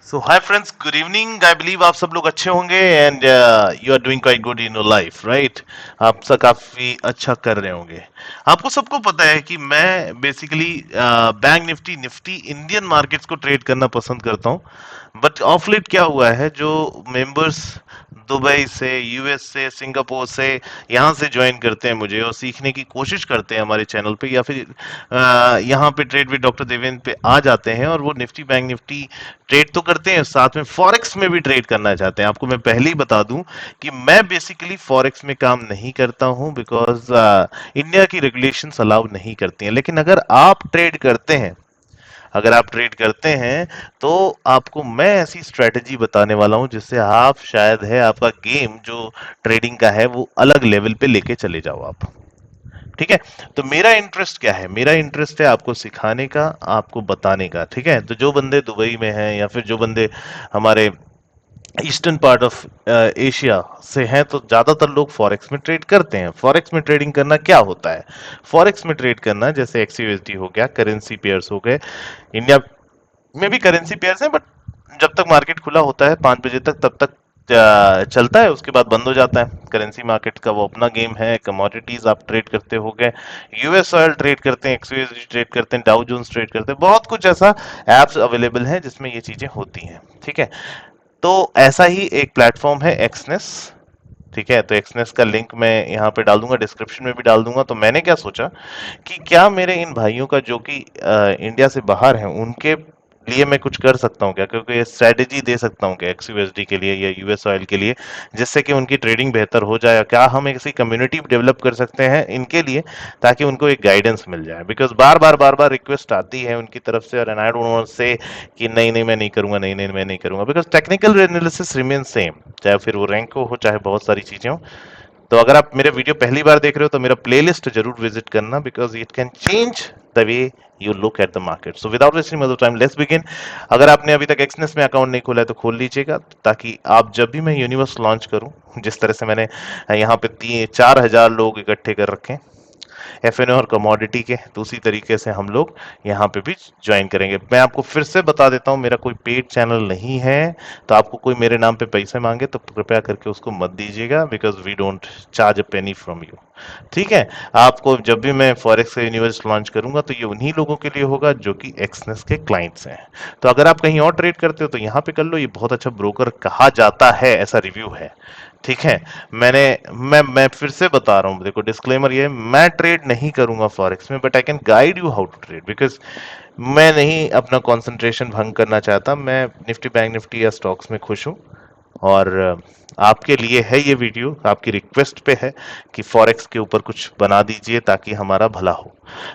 So hi friends, good evening. I believe आप सब लोग अच्छे होंगे and you are doing quite good in your life, right. आप सब काफी अच्छा कर रहे होंगे। आपको सबको पता है कि मैं basically bank Nifty Nifty Indian markets को ट्रेड करना पसंद करता हूं। बट ऑफ लेट क्या हुआ है, जो मेंबर्स दुबई से, यूएस से, सिंगापुर से यहाँ से ज्वाइन करते हैं मुझे और सीखने की कोशिश करते हैं हमारे चैनल पे, या फिर यहाँ पे ट्रेड विद डॉक्टर देवेंद्र पे आ जाते हैं और वो निफ्टी बैंक निफ्टी ट्रेड तो करते हैं, साथ में फॉरेक्स में भी ट्रेड करना चाहते हैं। आपको मैं पहले ही बता दूं कि मैं बेसिकली फॉरेक्स में काम नहीं करता हूं, बिकॉज इंडिया की रेगुलेशंस अलाउ नहीं करती हैं। लेकिन अगर आप ट्रेड करते हैं तो आपको मैं ऐसी स्ट्रेटजी बताने वाला हूं जिससे आप शायद है आपका गेम जो ट्रेडिंग का है वो अलग लेवल पे लेके चले जाओ आप। ठीक है। तो मेरा इंटरेस्ट क्या है? मेरा इंटरेस्ट है आपको सिखाने का, आपको बताने का। ठीक है। तो जो बंदे दुबई में हैं या फिर जो बंदे हमारे ईस्टर्न पार्ट ऑफ एशिया से हैं, तो ज्यादातर लोग फॉरेक्स में ट्रेड करते हैं। फॉरेक्स में ट्रेडिंग करना क्या होता है? फॉरेक्स में ट्रेड करना जैसे एक्सयूएसडी हो गया, करेंसी पेयर्स हो गए। इंडिया में भी करेंसी पेयर्स हैं, बट जब तक मार्केट खुला होता है 5 बजे तक, तब तक चलता है। उसके बाद बंद हो जाता है। करेंसी मार्केट का वो अपना गेम है। कमोडिटीज आप ट्रेड करते हो गए, यूएस ऑयल ट्रेड करते हैं, एक्सयूएसडी ट्रेड करते हैं, डाउ जोन्स ट्रेड करते हैं। बहुत कुछ ऐसा एप्स अवेलेबल है जिसमें ये चीजें होती हैं। ठीक है। तो ऐसा ही एक प्लेटफॉर्म है एक्सनेस। ठीक है। तो एक्सनेस का लिंक मैं यहाँ पे डाल दूंगा, डिस्क्रिप्शन में भी डाल दूंगा। तो मैंने क्या सोचा कि क्या मेरे इन भाइयों का जो कि इंडिया से बाहर हैं उनके लिए मैं कुछ कर सकता हूँ क्या, क्योंकि ये स्ट्रेटेजी दे सकता हूँ क्या एक्सयूएसडी के लिए या यूएस ऑयल के लिए, जिससे कि उनकी ट्रेडिंग बेहतर हो जाए। क्या हम ऐसी कम्युनिटी डेवलप कर सकते हैं इनके लिए, ताकि उनको एक गाइडेंस मिल जाए? बिकॉज बार बार रिक्वेस्ट आती है उनकी तरफ से, और आई डोंट वांट से कि नहीं नहीं मैं नहीं करूंगा, नहीं नहीं मैं नहीं करूंगा, because technical analysis remain same, चाहे फिर वो रैंक हो चाहे बहुत सारी चीजें हो। तो अगर आप मेरे वीडियो पहली बार देख रहे हो तो मेरा प्लेलिस्ट जरूर विजिट करना, because it can change the way you look at the market. So without wasting much time, let's begin. अगर आपने अभी तक एक्सनेस में अकाउंट नहीं खोला है तो खोल लीजिएगा, ताकि आप जब भी मैं यूनिवर्स लॉन्च करूं, जिस तरह से मैंने यहाँ पे 3-4 हजार लोग इकट्ठे कर रखे हैं एफएनओ और कमोडिटी के, तो उसी तरीके से हम लोग यहाँ पे भी ज्वाइन करेंगे। मैं आपको फिर से बता देता हूँ, मेरा कोई पेड चैनल नहीं है। तो आपको कोई मेरे नाम पे पैसे मांगे तो कृपया करके उसको मत दीजिएगा, because we don't charge a penny from you. ठीक है। आपको जब भी मैं फॉरेक्स का यूनिवर्स लॉन्च करूंगा तो ये उन्हीं लोगों के लिए होगा जो कि एक्सनेस के क्लाइंट्स हैं। तो अगर आप कहीं और ट्रेड करते हो तो यहाँ पे कर लो, ये बहुत अच्छा ब्रोकर कहा जाता है, ऐसा रिव्यू है। ठीक है। मैंने मैं फिर से बता रहा हूँ, देखो डिस्क्लेमर ये है, मैं ट्रेड नहीं करूंगा फॉरेक्स में, but I can guide you how to trade, because मैं नहीं अपना कंसंट्रेशन भंग करना चाहता। मैं निफ्टी बैंक निफ्टी या स्टॉक्स में खुश हूँ। और आपके लिए है ये वीडियो, आपकी रिक्वेस्ट पे है कि फॉरेक्स के ऊपर कुछ बना दीजिए ताकि हमारा भला हो।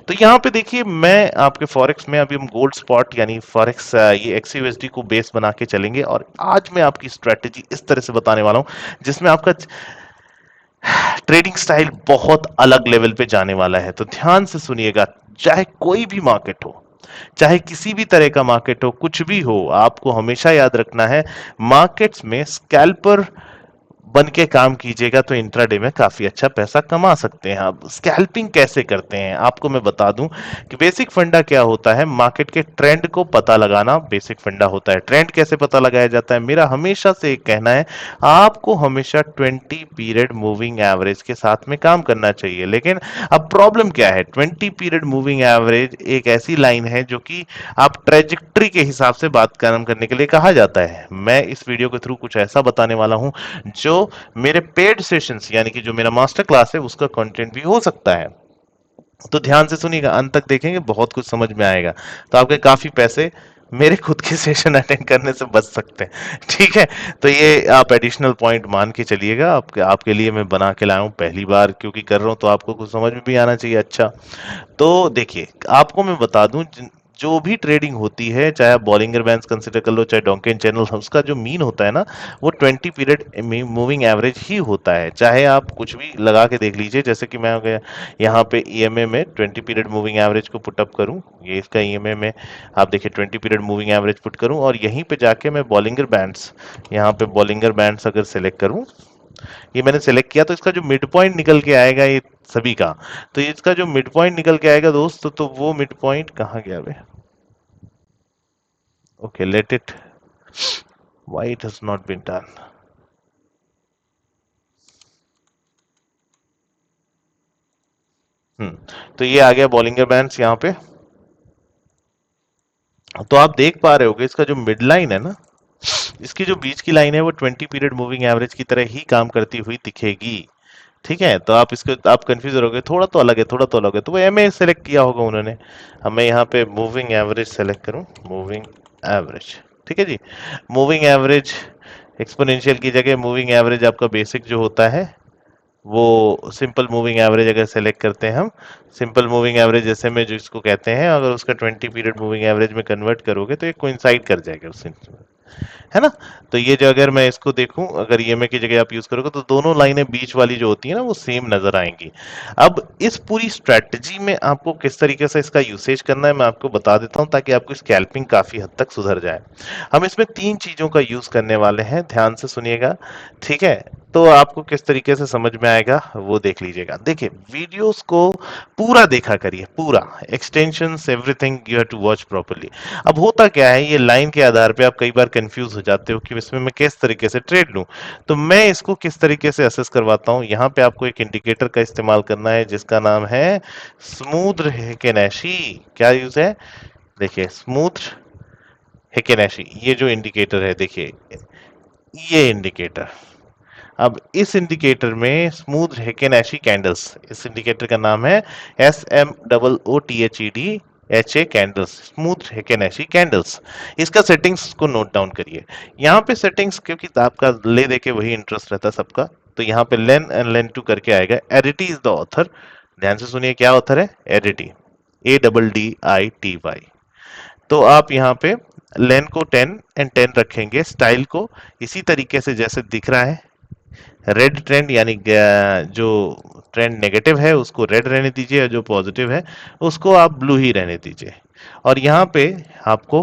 तो यहाँ पे देखिए, मैं आपके फॉरेक्स में अभी हम गोल्ड स्पॉट यानी फॉरेक्स ये एक्सयूएसडी को बेस बना के चलेंगे, और आज मैं आपकी स्ट्रेटेजी इस तरह से बताने वाला हूँ जिसमें आपका ट्रेडिंग स्टाइल बहुत अलग लेवल पे जाने वाला है। तो ध्यान से सुनिएगा। चाहे कोई भी मार्केट हो, चाहे किसी भी तरह का मार्केट हो, कुछ भी हो, आपको हमेशा याद रखना है, मार्केट्स में स्कैल्पर बन के काम कीजिएगा तो इंट्राडे में काफी अच्छा पैसा कमा सकते हैं। आप स्कैल्पिंग कैसे करते हैं आपको मैं बता दूं कि बेसिक फंडा क्या होता है। मार्केट के ट्रेंड को पता लगाना बेसिक फंडा होता है। ट्रेंड कैसे पता लगाया जाता है? मेरा हमेशा से एक कहना है, आपको हमेशा 20 पीरियड मूविंग एवरेज के साथ में काम करना चाहिए। लेकिन अब प्रॉब्लम क्या है? 20 पीरियड मूविंग एवरेज एक ऐसी लाइन है जो कि आप ट्रेजेक्ट्री के हिसाब से बात काम करने के लिए कहा जाता है। मैं इस वीडियो के थ्रू कुछ ऐसा बताने वाला हूं जो मेरे पेड सेशंस यानी कि जो मेरा मास्टर क्लास है उसका कंटेंट भी हो सकता है। तो ध्यान से सुनिएगा, अंत तक देखेंगे, बहुत कुछ समझ में आएगा। तो आपके काफी पैसे मेरे खुद के सेशन अटेंड करने से बच सकते हैं। ठीक है। तो ये आप एडिशनल पॉइंट मान के चलिएगा, आपके लिए मैं बना के लाया हूं पहली बार, क्योंकि कर रहा हूं तो आपको कुछ समझ में भी आना चाहिए। अच्छा, तो देखिए, आपको मैं बता दूं, जो भी ट्रेडिंग होती है, चाहे आप बॉलिंगर बैंड्स कंसिडर कर लो, चाहे डोंकेन चैनल, उसका जो मीन होता है ना, वो 20 पीरियड मूविंग एवरेज ही होता है। चाहे आप कुछ भी लगा के देख लीजिए, जैसे कि मैं हो गया यहाँ पे ईएमए में 20 पीरियड मूविंग एवरेज को पुटअप करूं, ये इसका ईएमए में आप देखिए 20 पीरियड मूविंग एवरेज पुट करूं, और यहीं पे जाके मैं बॉलिंगर बैंड्स, यहाँ पे बॉलिंगर बैंड्स अगर सेलेक्ट करूं, ये मैंने सेलेक्ट किया, तो इसका जो मिड पॉइंट निकल के आएगा ये सभी का, तो इसका जो मिड पॉइंट निकल के आएगा दोस्त, तो वो मिड पॉइंट कहाँ गया बे? Okay, let it. Why it has not been done? तो ये आ गया बॉलिंगर बैंड्स यहाँ पे। तो आप देख पा रहे होगे इसका जो मिड लाइन है ना, इसकी जो बीच की लाइन है वो 20 पीरियड मूविंग एवरेज की तरह ही काम करती हुई दिखेगी। ठीक है, तो आप इसको आप कंफ्यूज रहोगे, थोड़ा तो अलग है, थोड़ा तो अलग है, तो वो एमए सेलेक्ट किया होगा उन्होंने। अब मैं यहाँ पे मूविंग एवरेज सेलेक्ट करूँ, मूविंग एवरेज। ठीक है जी, मूविंग एवरेज एक्सपोनेंशियल की जगह मूविंग एवरेज आपका बेसिक जो होता है वो सिंपल मूविंग एवरेज अगर सेलेक्ट करते हैं हम, सिंपल मूविंग एवरेज जैसे में जो इसको कहते हैं, अगर उसका 20 पीरियड मूविंग एवरेज में कन्वर्ट करोगे तो ये कोइंसाइड कर जाएगा उससे, है ना। तो ये जो अगर मैं इसको देखूं, अगर ईएमए की जगह आप यूज करोगे तो दोनों लाइनें बीच वाली जो होती है ना वो सेम नजर आएंगी। अब इस पूरी स्ट्रेटजी में आपको किस तरीके से इसका यूसेज करना है मैं आपको बता देता हूं, ताकि आपकी स्कैल्पिंग काफी हद तक सुधर जाए। हम इसमें तीन चीजों का यूज करने वाले हैं, ध्यान से सुनिएगा। ठीक है, तो आपको किस तरीके से समझ में आएगा वो देख लीजिएगा। देखिए, वीडियोस को पूरा देखा करिए, पूरा extensions everything you have to watch properly. अब होता क्या है, ये लाइन के आधार पे आप कई बार कंफ्यूज हो जाते हो कि इसमें मैं किस तरीके से ट्रेड लूं। तो मैं इसको किस तरीके से असेस करवाता हूं, यहाँ पे आपको एक इंडिकेटर का इस्तेमाल करना है जिसका नाम है स्मूथ हेकेनेशी। क्या यूज है, देखिए स्मूथ हेकेनेशी, ये जो इंडिकेटर है देखिए, ये इंडिकेटर। अब इस इंडिकेटर में स्मूथ हेकेनेशी कैंडल्स, इस इंडिकेटर का नाम है SMOOTHED कैंडल्स, स्मूथ हेकेनेशी कैंडल्स। इसका सेटिंग्स को नोट डाउन करिए। यहाँ पे सेटिंग्स, क्योंकि आपका ले दे के वही इंटरेस्ट रहता है सबका, तो यहाँ पे लेन एंड लेन टू करके आएगा। एडिटी इज द ऑथर, ध्यान से सुनिए क्या ऑथर है, एडिटी, ADDITY। तो आप यहाँ पे लेन को 10 एंड 10 रखेंगे, स्टाइल को इसी तरीके से जैसे दिख रहा है, रेड ट्रेंड, यानी जो ट्रेंड नेगेटिव है उसको रेड रहने दीजिए, और जो पॉजिटिव है उसको आप ब्लू ही रहने दीजिए। और यहाँ पे आपको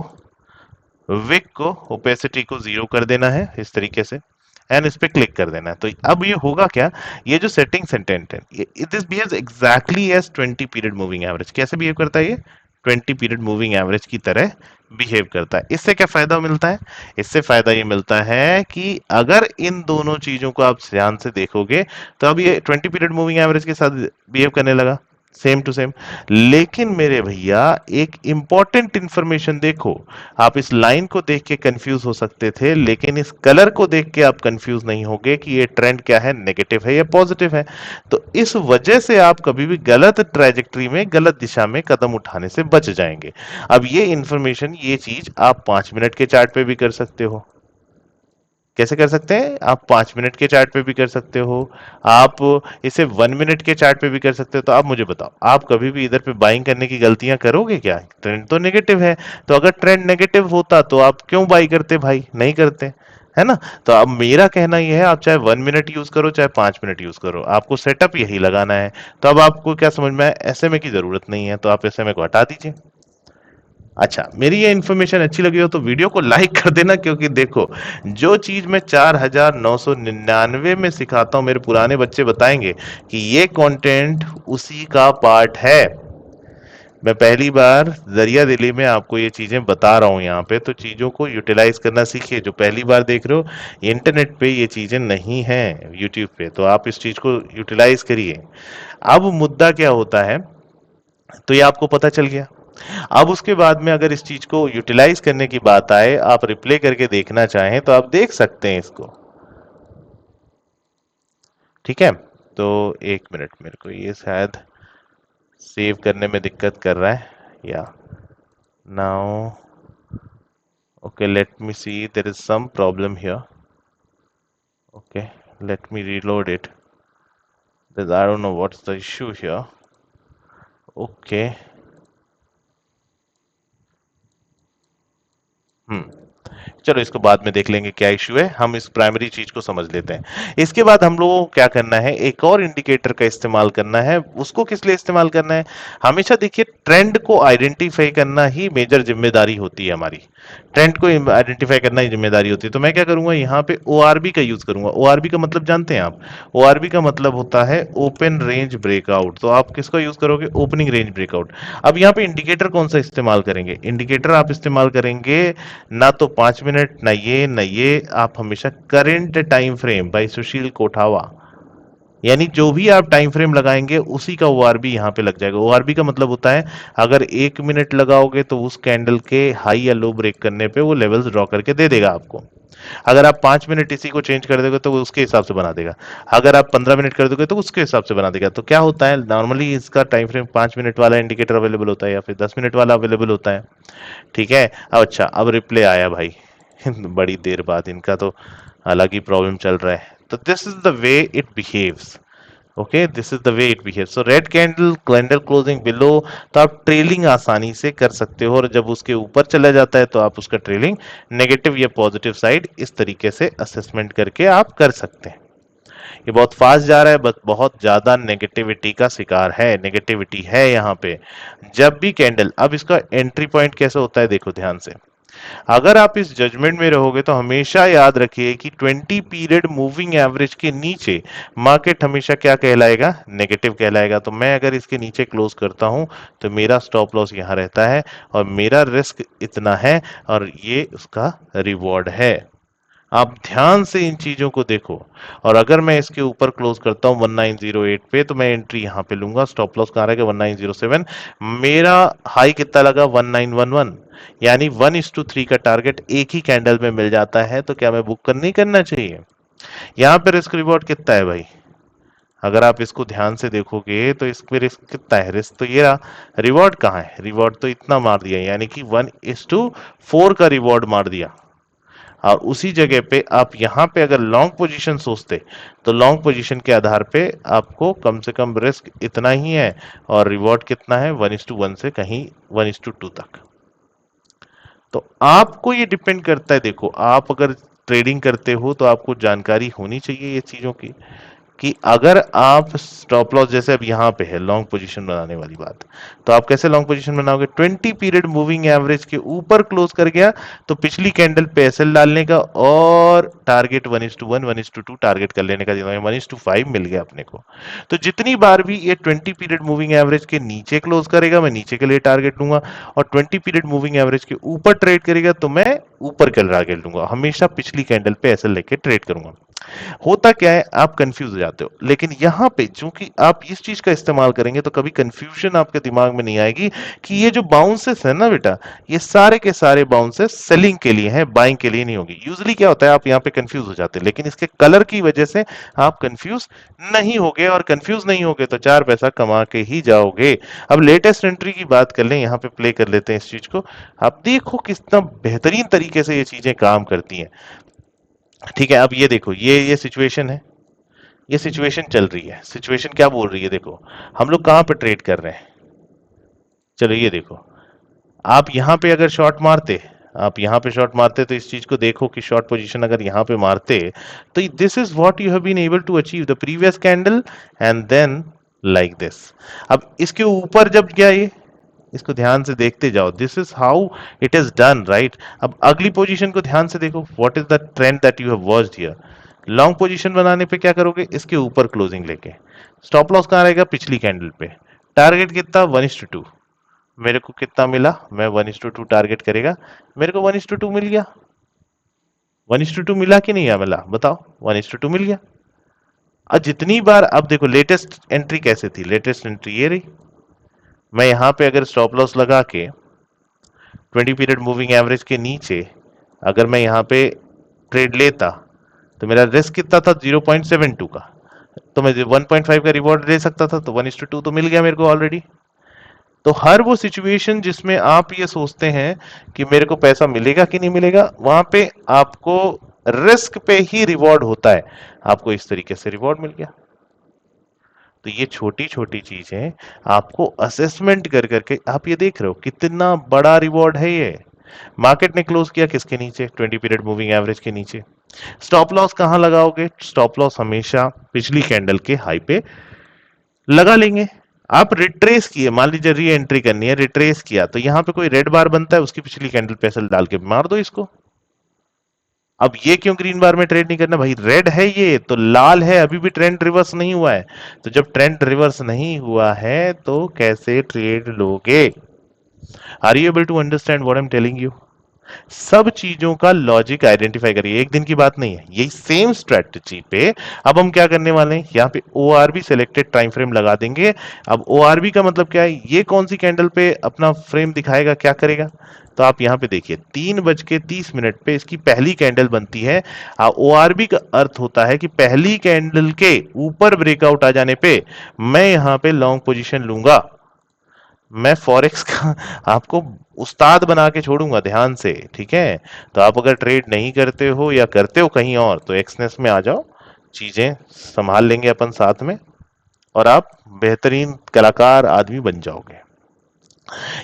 विक को, ओपेसिटी को 0 कर देना है इस तरीके से, एंड इस पे क्लिक कर देना है। तो अब ये होगा क्या, ये जो सेटिंग सेंटेंट है, this behaves exactly as 20 period moving average. कैसे बिहेव करता है ये, 20 पीरियड मूविंग एवरेज की तरह बिहेव करता है। इससे क्या फायदा मिलता है, इससे फायदा ये मिलता है कि अगर इन दोनों चीजों को आप ध्यान से देखोगे तो अब ये 20 पीरियड मूविंग एवरेज के साथ बिहेव करने लगा, सेम टू सेम। लेकिन मेरे भैया एक इंपॉर्टेंट इंफॉर्मेशन देखो, आप इस लाइन को देख के कंफ्यूज हो सकते थे, लेकिन इस कलर को देख के आप कंफ्यूज नहीं होगे कि ये ट्रेंड क्या है, नेगेटिव है या पॉजिटिव है। तो इस वजह से आप कभी भी गलत ट्रैजेक्टरी में, गलत दिशा में कदम उठाने से बच जाएंगे। अब ये इंफॉर्मेशन, ये चीज आप 5 मिनट के चार्ट पे भी कर सकते हो। कैसे कर सकते हैं, आप 5 मिनट के चार्ट पे भी कर सकते हो, आप इसे 1 मिनट के चार्ट पे भी कर सकते हो। तो आप मुझे बताओ, आप कभी भी इधर पे बाइंग करने की गलतियां करोगे क्या, ट्रेंड तो नेगेटिव है। तो अगर ट्रेंड नेगेटिव होता तो आप क्यों बाई करते भाई, नहीं करते, है ना। तो अब मेरा कहना यह है, आप चाहे 1 मिनट यूज करो चाहे 5 मिनट यूज करो, आपको सेटअप यही लगाना है। तो अब आपको क्या समझ में आया, एसएमए की जरूरत नहीं है, तो आप एसएमए को हटा दीजिए। अच्छा, मेरी ये इन्फॉर्मेशन अच्छी लगी हो तो वीडियो को लाइक कर देना, क्योंकि देखो, जो चीज मैं 4999 में सिखाता हूं, मेरे पुराने बच्चे बताएंगे कि ये कंटेंट उसी का पार्ट है। मैं पहली बार जरिया दिली में आपको ये चीजें बता रहा हूं यहाँ पे, तो चीजों को यूटिलाइज करना सीखिए। जो पहली बार देख रहे हो, इंटरनेट पे ये चीजें नहीं हैं, यूट्यूब पे, तो आप इस चीज को यूटिलाइज करिए। अब मुद्दा क्या होता है, तो ये आपको पता चल गया। अब उसके बाद में अगर इस चीज को यूटिलाइज करने की बात आए, आप रिप्ले करके देखना चाहें तो आप देख सकते हैं इसको। ठीक है, तो 1 मिनट, मेरे को ये शायद सेव करने में दिक्कत कर रहा है, या now, okay, let me see, there is some problem here. Okay, let me reload it, I don't know what's the issue here. Okay, hmm, चलो इसको बाद में देख लेंगे क्या इश्यू है, हम इस प्राइमरी चीज को समझ लेते हैं। इसके बाद हम लोगों को क्या करना है, एक और इंडिकेटर का इस्तेमाल करना है। उसको किस लिए इस्तेमाल करना है, हमेशा देखिए, ट्रेंड को आइडेंटिफाई करना ही मेजर जिम्मेदारी होती है हमारी। ट्रेंड को आइडेंटिफाई करना ही जिम्मेदारी होती है। तो मैं क्या करूंगा, यहाँ पे ओआरबी का यूज करूंगा। ओआरबी का मतलब जानते हैं आप, ओआरबी का मतलब होता है ओपन रेंज ब्रेकआउट। तो आप किसका यूज करोगे, ओपनिंग रेंज ब्रेकआउट। अब यहाँ पे इंडिकेटर कौन सा इस्तेमाल करेंगे, इंडिकेटर आप इस्तेमाल करेंगे ना तो 5 मिनट मिनट, ना ये, आप हमेशा करंट टाइम फ्रेम बाय सुशील कोठावा, यानी जो भी आप टाइम फ्रेम लगाएंगे उसी का ओआरबी यहाँ पे लग जाएगा। ओआरबी का मतलब होता है अगर 1 मिनट लगाओगे तो उस कैंडल के हाई या लो ब्रेक करने पे वो लेवल्स ड्रॉ करके दे देगा आपको। अगर आप 5 मिनट इसी को चेंज कर दोगे तो वो उसके हिसाब से बना देगा। अगर आप 15 मिनट कर दोगे तो उसके हिसाब से बना देगा। तो क्या होता है, नॉर्मली इसका टाइम फ्रेम 5 मिनट वाला इंडिकेटर अवेलेबल होता है या फिर 10 मिनट वाला अवेलेबल होता है। ठीक है। अब अच्छा, अब रिप्ले आया भाई बड़ी देर बाद, इनका तो अलग ही प्रॉब्लम चल रहा है। तो this is the way it behaves. Okay, this is the way it behaves. So red candle, candle closing below, तो आप ट्रेलिंग आसानी से कर सकते हो, और जब उसके ऊपर चला जाता है तो आप उसका ट्रेलिंग नेगेटिव या पॉजिटिव साइड इस तरीके से असेसमेंट करके आप कर सकते हैं। ये बहुत फास्ट जा रहा है, बस बहुत ज्यादा नेगेटिविटी का शिकार है, नेगेटिविटी है यहाँ पे। जब भी कैंडल, अब इसका एंट्री पॉइंट कैसे होता है देखो ध्यान से। अगर आप इस जजमेंट में रहोगे तो हमेशा याद रखिए कि 20 पीरियड मूविंग एवरेज के नीचे मार्केट हमेशा क्या कहलाएगा, नेगेटिव कहलाएगा। तो मैं अगर इसके नीचे क्लोज करता हूं तो मेरा स्टॉप लॉस यहां रहता है और मेरा रिस्क इतना है और ये उसका रिवॉर्ड है। आप ध्यान से इन चीजों को देखो। और अगर मैं इसके ऊपर क्लोज करता हूं 1908 पे तो मैं एंट्री यहां पे लूंगा। स्टॉप लॉस कहां रहेगा, 1907। मेरा हाई कितना लगा, 1911। यानी 1:3 का टारगेट एक ही कैंडल में मिल जाता है। तो क्या मैं बुक नहीं करना चाहिए? यहाँ पे रिस्क रिवॉर्ड कितना है भाई? अगर आप इसको ध्यान से देखोगे तो इस पे रिस्क कितना है, रिस्क तो ये रहा। रिवॉर्ड कहाँ है, रिवॉर्ड तो इतना मार दिया, यानी कि 1:4 का रिवॉर्ड मार दिया। और उसी जगह पे आप यहाँ पे अगर लॉन्ग पोजीशन सोचते तो लॉन्ग पोजीशन के आधार पे आपको कम से कम रिस्क इतना ही है और रिवॉर्ड कितना है, 1:1 से कहीं 1:2 तक। तो आपको ये डिपेंड करता है। देखो, आप अगर ट्रेडिंग करते हो तो आपको जानकारी होनी चाहिए ये चीजों की, कि अगर आप स्टॉप लॉस, जैसे अब यहाँ पे है लॉन्ग पोजीशन बनाने वाली बात, तो आप कैसे लॉन्ग पोजीशन बनाओगे? 20 पीरियड मूविंग एवरेज के ऊपर क्लोज कर गया तो पिछली कैंडल पे एसएल डालने का और टारगेट 1:1 1:2 टारगेट कर लेने का, 1:5 मिल गया अपने को। तो जितनी बार भी ये 20 पीरियड मूविंग एवरेज के नीचे क्लोज करेगा मैं नीचे के लिए टारगेट लूंगा, और 20 पीरियड मूविंग एवरेज के ऊपर ट्रेड करेगा तो मैं ऊपर के टारगेट लूंगा। हमेशा पिछली कैंडल पे एसएल लेके ट्रेड करूंगा। होता क्या है, आप कंफ्यूज हो जाते हो। लेकिन यहां पे चूंकि आप इस चीज का इस्तेमाल करेंगे तो कभी कंफ्यूजन आपके दिमाग में नहीं आएगी कि ये जो बाउंसेस है ना बेटा, ये सारे के सारे बाउंसेस सेलिंग के लिए हैं, बाइंग के लिए नहीं होगी। यूजुअली क्या होता है, आप यहाँ पे कंफ्यूज हो जाते हैं, लेकिन इसके कलर की वजह से आप कंफ्यूज नहीं होगे, और कंफ्यूज नहीं होगे तो 4 पैसा कमा के ही जाओगे। अब लेटेस्ट एंट्री की बात कर लें, यहाँ पे प्ले कर लेते हैं इस चीज को। आप देखो कितना बेहतरीन तरीके से ये चीजें काम करती हैं। ठीक है, अब ये देखो, ये सिचुएशन है, ये सिचुएशन चल रही है। सिचुएशन क्या बोल रही है देखो, हम लोग कहां पे ट्रेड कर रहे हैं। चलो ये देखो, आप यहां पे अगर शॉर्ट मारते, आप यहां पे शॉर्ट मारते तो इस चीज को देखो कि शॉर्ट पोजीशन अगर यहां पे मारते तो this is what you have been able to achieve the previous candle and then like this. अब इसके ऊपर जब गया ये, इसको ध्यान से देखते जाओ, this is how it is done, right. अब अगली पोजीशन को ध्यान से देखो, what is the trend that you have watched here. Long position बनाने पे क्या करोगे, इसके ऊपर क्लोजिंग लेके। स्टॉप लॉस कहां रहेगा, पिछली कैंडल पे। टारगेट कितना, 1:2। मेरे को कितना मिला, मैं 1:2 टारगेट करेगा, मेरे को 1:2 मिल गया। 1:2 मिला कि नहीं मिला, बताओ। 1:2 मिल गया। अब जितनी बार, अब देखो लेटेस्ट एंट्री कैसे थी, लेटेस्ट एंट्री ये रही। मैं यहां पे अगर स्टॉप लॉस लगा के 20 पीरियड मूविंग एवरेज के नीचे अगर मैं यहां पे ट्रेड लेता तो मेरा रिस्क कितना था, 0.72 का। तो मैं 1.5 का रिवॉर्ड ले सकता था, तो 1:2 तो मिल गया मेरे को ऑलरेडी। तो हर वो सिचुएशन जिसमें आप ये सोचते हैं कि मेरे को पैसा मिलेगा कि नहीं मिलेगा, वहां पे आपको रिस्क पे ही रिवॉर्ड होता है। आपको इस तरीके से रिवॉर्ड मिल गया। तो ये छोटी छोटी चीजें आपको असेसमेंट कर करके आप ये देख रहे हो कितना बड़ा रिवॉर्ड है ये। मार्केट ने क्लोज किया किसके नीचे, 20 पीरियड मूविंग एवरेज के नीचे। स्टॉप लॉस कहां लगाओगे, स्टॉप लॉस हमेशा पिछली कैंडल के हाई पे लगा लेंगे। आप रिट्रेस किए, मान लीजिए री एंट्री करनी है, रिट्रेस किया तो यहां पे कोई रेड बार बनता है, उसकी पिछली कैंडल पे सेल डाल के मार दो इसको। अब ये क्यों ग्रीन बार में ट्रेड नहीं करना भाई, रेड है ये तो लाल है, अभी भी ट्रेंड रिवर्स नहीं हुआ है। तो जब ट्रेंड रिवर्स नहीं हुआ है तो कैसे ट्रेड लोगे? Are you able to understand what I am telling you? सब चीजों का लॉजिक आइडेंटिफाई करिए, एक दिन की बात नहीं है, यही सेम स्ट्रेटजी पे अब हम क्या करने वाले हैं, यहाँ पे ORB सिलेक्टेड टाइम फ्रेम लगा देंगे। अब ORB का मतलब क्या है, ये कौन सी कैंडल पे अपना फ्रेम दिखाएगा, क्या करेगा, तो आप यहाँ पे देखिए 3:30 पे इसकी पहली कैंडल बनती है। ORB का अर्थ होता है कि पहली कैंडल के ऊपर ब्रेकआउट आ जाने पे मैं यहाँ पे लॉन्ग पोजीशन लूंगा। मैं फॉरेक्स का आपको उस्ताद बना के छोड़ूंगा ध्यान से, ठीक है। तो आप अगर ट्रेड नहीं करते हो या करते हो कहीं और, तो एक्सनेस में आ जाओ, चीजें संभाल लेंगे अपन साथ में, और आप बेहतरीन कलाकार आदमी बन जाओगे।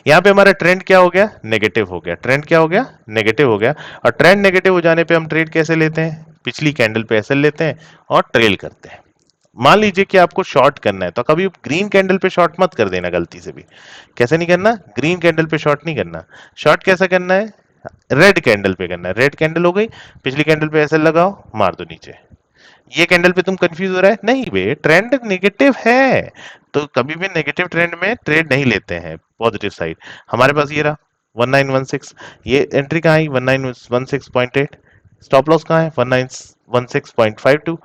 यहाँ पे हमारा ट्रेंड क्या हो गया, नेगेटिव हो गया, ट्रेंड क्या हो गया, नेगेटिव हो गया। और ट्रेंड नेगेटिव हो जाने पे हम ट्रेड कैसे लेते हैं, पिछली कैंडल पे एसएल लेते हैं और ट्रेल करते हैं। मान लीजिए कि आपको शॉर्ट करना है, तो कभी ग्रीन कैंडल पे शॉर्ट मत कर देना गलती से भी। कैसे नहीं करना, ग्रीन कैंडल पे शॉर्ट नहीं करना। शॉर्ट कैसा करना है, रेड कैंडल पे करना है। रेड कैंडल हो गई, पिछली कैंडल पे एसएल लगाओ, मार दो नीचे। ये कैंडल पे तुम कंफ्यूज हो रहा है, नहीं बे, ट्रेंड नेगेटिव है, तो कभी भी नेगेटिव ट्रेंड में ट्रेड नहीं लेते हैं, पॉजिटिव साइड। हमारे पास ये रहा 1916, ये एंट्री कहाँ आई 1916.8, स्टॉप लॉस कहाँ है 1916.52,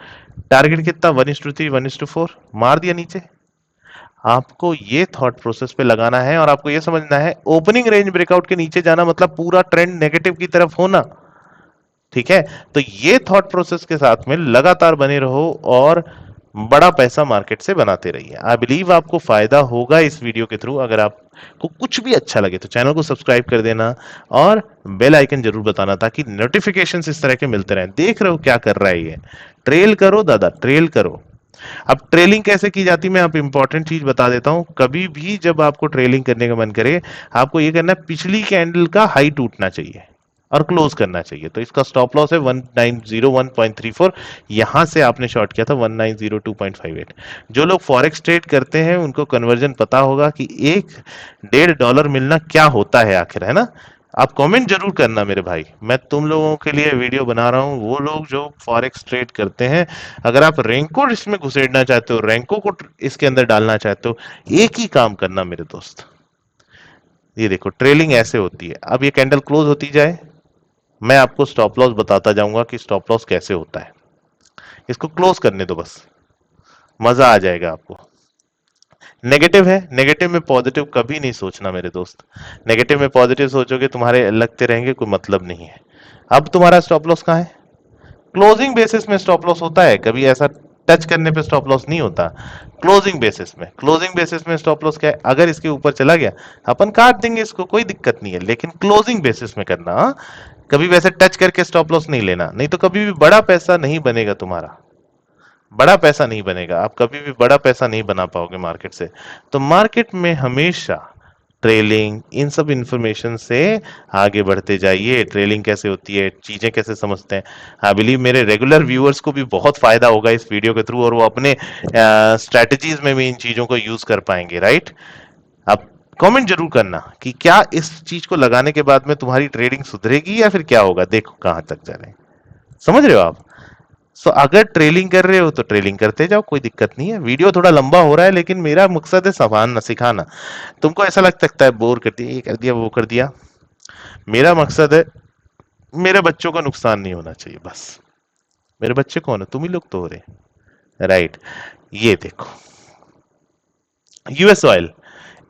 टारगेट कितना 1:3 1:4, मार दिया नीचे। आपको ये थॉट प्रोसेस पे लगाना है और आपको ये समझना है ओपनिंग रेंज ब्रेकआउट के नीचे जाना मतलब पूरा ट्रेंड नेगेटिव की तरफ होना, ठीक है। तो ये थॉट प्रोसेस के साथ में लगातार बने रहो और बड़ा पैसा मार्केट से बनाते रहिए। आई बिलीव आपको फायदा होगा इस वीडियो के थ्रू। अगर आपको कुछ भी अच्छा लगे तो चैनल को सब्सक्राइब कर देना और बेल आइकन जरूर बताना, ताकि नोटिफिकेशंस इस तरह के मिलते रहें। देख रहे हो क्या कर रहा है ये, ट्रेल करो दादा, ट्रेल करो। अब ट्रेलिंग कैसे की जाती है, मैं आप इंपॉर्टेंट चीज बता देता हूं। कभी भी जब आपको ट्रेलिंग करने का मन करे, आपको ये करना है, पिछली कैंडल का हाई टूटना चाहिए और क्लोज करना चाहिए। तो इसका स्टॉप लॉस है 1901.34, यहां से आपने शॉर्ट किया था 1902.58। जो लोग फॉरेक्स ट्रेड करते हैं उनको कन्वर्जन पता होगा कि $1.5 मिलना क्या होता है आखिर, है ना। आप कमेंट जरूर करना मेरे भाई, मैं तुम लोगों के लिए वीडियो बना रहा हूँ, वो लोग जो फॉरेक्स ट्रेड करते हैं। अगर आप रैंको इसमें घुसेड़ना चाहते हो, रैंको को इसके अंदर डालना चाहते हो, एक ही काम करना मेरे दोस्त। ये देखो ट्रेलिंग ऐसे होती है। अब ये कैंडल क्लोज होती जाए, मैं आपको स्टॉप लॉस बताता जाऊंगा कि स्टॉप लॉस कैसे होता है। इसको क्लोज करने दो बस, मजा आ जाएगा आपको। नेगेटिव है, नेगेटिव में पॉजिटिव कभी नहीं सोचना मेरे दोस्त। नेगेटिव में पॉजिटिव सोचोगे तुम्हारे लगते रहेंगे, कोई मतलब नहीं है। अब तुम्हारा स्टॉप लॉस कहाँ है, क्लोजिंग बेसिस में स्टॉप लॉस होता है, कभी ऐसा टच करने पे स्टॉप लॉस नहीं होता। क्लोजिंग बेसिस में, क्लोजिंग बेसिस में स्टॉप लॉस क्या है, अगर इसके ऊपर चला गया अपन काट देंगे इसको, कोई दिक्कत नहीं है, लेकिन क्लोजिंग बेसिस में करना, हाँ? कभी वैसे टच करके स्टॉप लॉस नहीं लेना, नहीं तो कभी भी बड़ा पैसा नहीं बनेगा तुम्हारा, बड़ा पैसा नहीं बनेगा, आप कभी भी बड़ा पैसा नहीं बना पाओगे मार्केट से। तो मार्केट में हमेशा ट्रेलिंग, इन सब इंफॉर्मेशन से आगे बढ़ते जाइए। ट्रेलिंग कैसे होती है, चीजें कैसे समझते हैं, आई बिलीव मेरे रेगुलर व्यूअर्स को भी बहुत फायदा होगा इस वीडियो के थ्रू, और वो अपने स्ट्रेटजीज में भी इन चीजों को यूज कर पाएंगे, राइट। आप कमेंट जरूर करना कि क्या इस चीज को लगाने के बाद में तुम्हारी ट्रेडिंग सुधरेगी या फिर क्या होगा, देखो कहां तक जा रहे हैं, समझ रहे हो आप। सो अगर ट्रेलिंग कर रहे हो तो ट्रेलिंग करते जाओ, कोई दिक्कत नहीं है। वीडियो थोड़ा लंबा हो रहा है, लेकिन मेरा मकसद है संभालना, सिखाना। तुमको ऐसा लग सकता है बोर कर दिया, ये कर दिया, वो कर दिया, मेरा मकसद है मेरे बच्चों का नुकसान नहीं होना चाहिए बस। मेरे बच्चे कौन है, तुम ही लोग तो हो रहे, राइट। ये देखो यूएस ऑयल,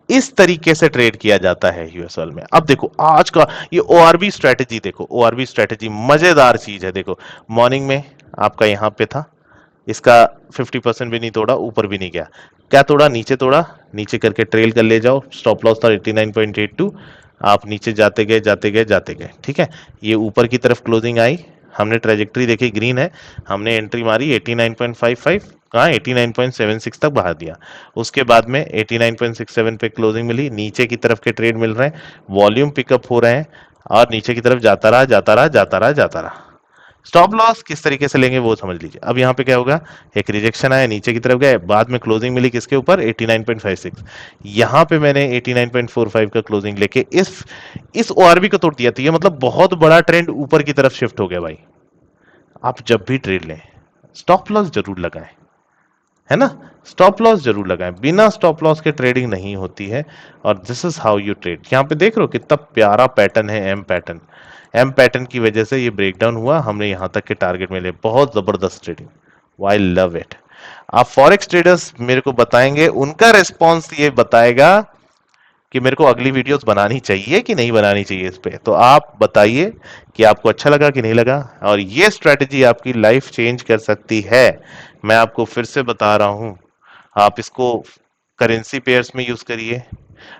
इस तरीके से ट्रेड किया जाता है यूएस ऑयल में। अब देखो आज का ये ओआरबी स्ट्रेटेजी, देखो ओआरबी स्ट्रेटेजी मजेदार चीज है। देखो मॉर्निंग में आपका यहां पे था, इसका 50% भी नहीं तोड़ा, ऊपर भी नहीं गया, क्या तोड़ा, नीचे तोड़ा, नीचे करके ट्रेल कर ले जाओ। स्टॉप लॉस था 89.82, आप नीचे जाते गए जाते गए जाते गए, ठीक है। ये ऊपर की तरफ क्लोजिंग आई, हमने ट्रेजेक्ट्री देखी ग्रीन है, हमने एंट्री मारी 89.55, कहाँ 89.76 तक बढ़ा दिया। उसके बाद में 89.67 पे क्लोजिंग मिली, नीचे की तरफ के ट्रेड मिल रहे हैं, वॉल्यूम पिकअप हो रहे हैं और नीचे की तरफ जाता रहा जाता रहा जाता रहा जाता रहा। स्टॉप लॉस किस तरीके से लेंगे वो समझ लीजिए। अब यहाँ पे क्या होगा, एक रिजेक्शन आया, नीचे की तरफ गए, बाद में क्लोजिंग मिली किसके ऊपर 89.56, यहाँ पे मैंने 89.45 का क्लोजिंग लेके इस ओआरबी को तोड़ दिया। तो ये मतलब बहुत बड़ा ट्रेंड ऊपर की तरफ शिफ्ट हो गया भाई। आप जब भी ट्रेड लें स्टॉप लॉस जरूर लगाएं, है ना। स्टॉप लॉस जरूर लगाएं, बिना स्टॉप लॉस के ट्रेडिंग नहीं होती है। और this is how you trade. यहाँ पे देख रहे हो कितना प्यारा पैटर्न है, एम पैटर्न। एम पैटर्न की वजह से ये ब्रेकडाउन हुआ, हमने यहाँ तक के टारगेट मिले, बहुत जबरदस्त ट्रेडिंग। I love it. आप फॉरेक्स ट्रेडर्स मेरे को बताएंगे, उनका रिस्पॉन्स ये बताएगा कि मेरे को अगली वीडियोस बनानी चाहिए कि नहीं बनानी चाहिए इस पे। तो आप बताइए कि आपको अच्छा लगा कि नहीं लगा, और ये स्ट्रेटजी आपकी लाइफ चेंज कर सकती है। मैं आपको फिर से बता रहा हूं, आप इसको करेंसी पेयर्स में यूज करिए।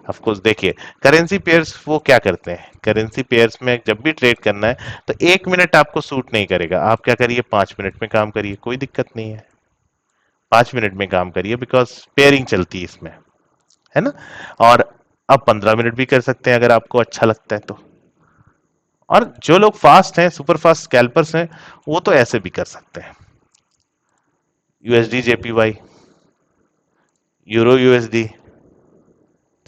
ऑफ कोर्स देखिए, करेंसी पेयर्स वो क्या करते हैं, करेंसी पेयर्स में जब भी ट्रेड करना है तो 1 मिनट आपको सूट नहीं करेगा। आप क्या करिए, 5 मिनट में काम करिए, कोई दिक्कत नहीं है। 5 मिनट में काम करिए, बिकॉज पेयरिंग चलती है इसमें, है ना। और आप 15 मिनट भी कर सकते हैं अगर आपको अच्छा लगता है तो। और जो लोग फास्ट हैं, सुपर फास्ट स्कैल्पर्स हैं, वो तो ऐसे भी कर सकते हैं। यूएसडी जेपीवाई, यूरो यूएसडी,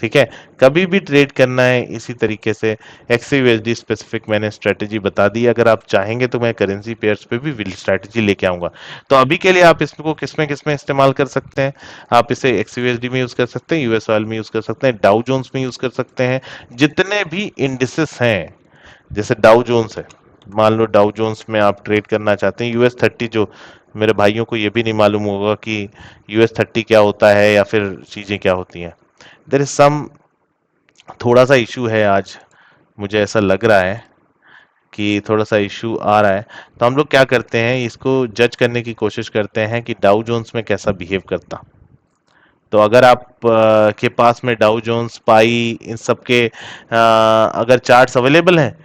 ठीक है। कभी भी ट्रेड करना है इसी तरीके से। एक्सयूएसडी स्पेसिफिक मैंने स्ट्रेटेजी बता दी। अगर आप चाहेंगे तो मैं करेंसी पेयर्स पे भी स्ट्रेटेजी लेके आऊंगा। तो अभी के लिए आप इसको किसमें किसमें इस्तेमाल कर सकते हैं, आप इसे एक्सयूएसडी में यूज कर सकते हैं, यूएस ऑयल में यूज कर सकते हैं, डाउ जोन्स में यूज कर सकते हैं। जितने भी इंडिसेस हैं, जैसे डाउ जोन्स है, मान लो डाउ जोन्स में आप ट्रेड करना चाहते हैं, यूएस 30, जो मेरे भाइयों को ये भी नहीं मालूम होगा कि यूएस 30 क्या होता है या फिर चीजें क्या होती हैं। देर इज सम थोड़ा सा इशू है आज, मुझे ऐसा लग रहा है कि थोड़ा सा इशू आ रहा है। तो हम लोग क्या करते हैं, इसको जज करने की कोशिश करते हैं कि डाउ जोन्स में कैसा बिहेव करता। तो अगर आप के पास में डाउ जोन्स, पाई, इन सब के अगर चार्ट्स अवेलेबल हैं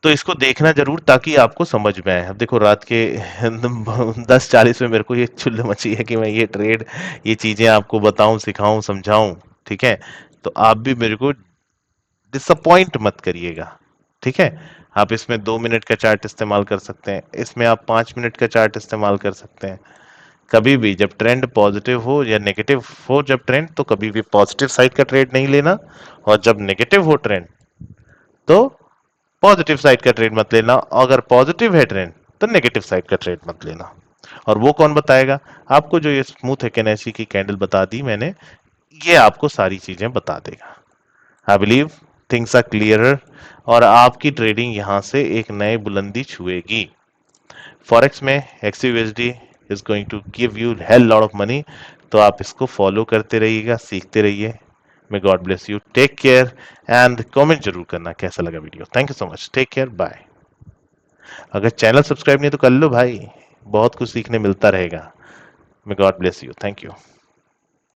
तो इसको देखना जरूर, ताकि आपको समझ में आए। अब देखो रात के 10:40 में मेरे को ये चुल्ल मची है कि मैं ये ट्रेड, ये चीजें आपको बताऊं, सिखाऊं, समझाऊं, ठीक है। तो आप भी मेरे को डिसअपॉइंट मत करिएगा, ठीक है। आप इसमें 2 मिनट का चार्ट इस्तेमाल कर सकते हैं, इसमें आप 5 मिनट का चार्ट इस्तेमाल कर सकते हैं। कभी भी जब ट्रेंड पॉजिटिव हो या नेगेटिव हो, जब ट्रेंड, तो कभी भी पॉजिटिव साइड का ट्रेड नहीं लेना। और जब नेगेटिव हो ट्रेंड, तो पॉजिटिव साइड का ट्रेड मत लेना। अगर पॉजिटिव है ट्रेंड, तो नेगेटिव साइड का ट्रेड मत लेना। और वो कौन बताएगा आपको, जो ये स्मूथ एकेनेसी की कैंडल बता दी मैंने, ये आपको सारी चीजें बता देगा। I believe things are clearer, और आपकी ट्रेडिंग यहां से एक नए बुलंदी छुएगी। फॉरेक्स में XUSD is going to give you hell lot of money. तो आप इसको फॉलो करते रहिएगा, सीखते रहिए। May God bless you, take care, and comment जरूर करना कैसा लगा video. Thank you so much, take care, bye. अगर चैनल सब्सक्राइब नहीं तो कर लो भाई, बहुत कुछ सीखने मिलता रहेगा। मे God bless you, thank you.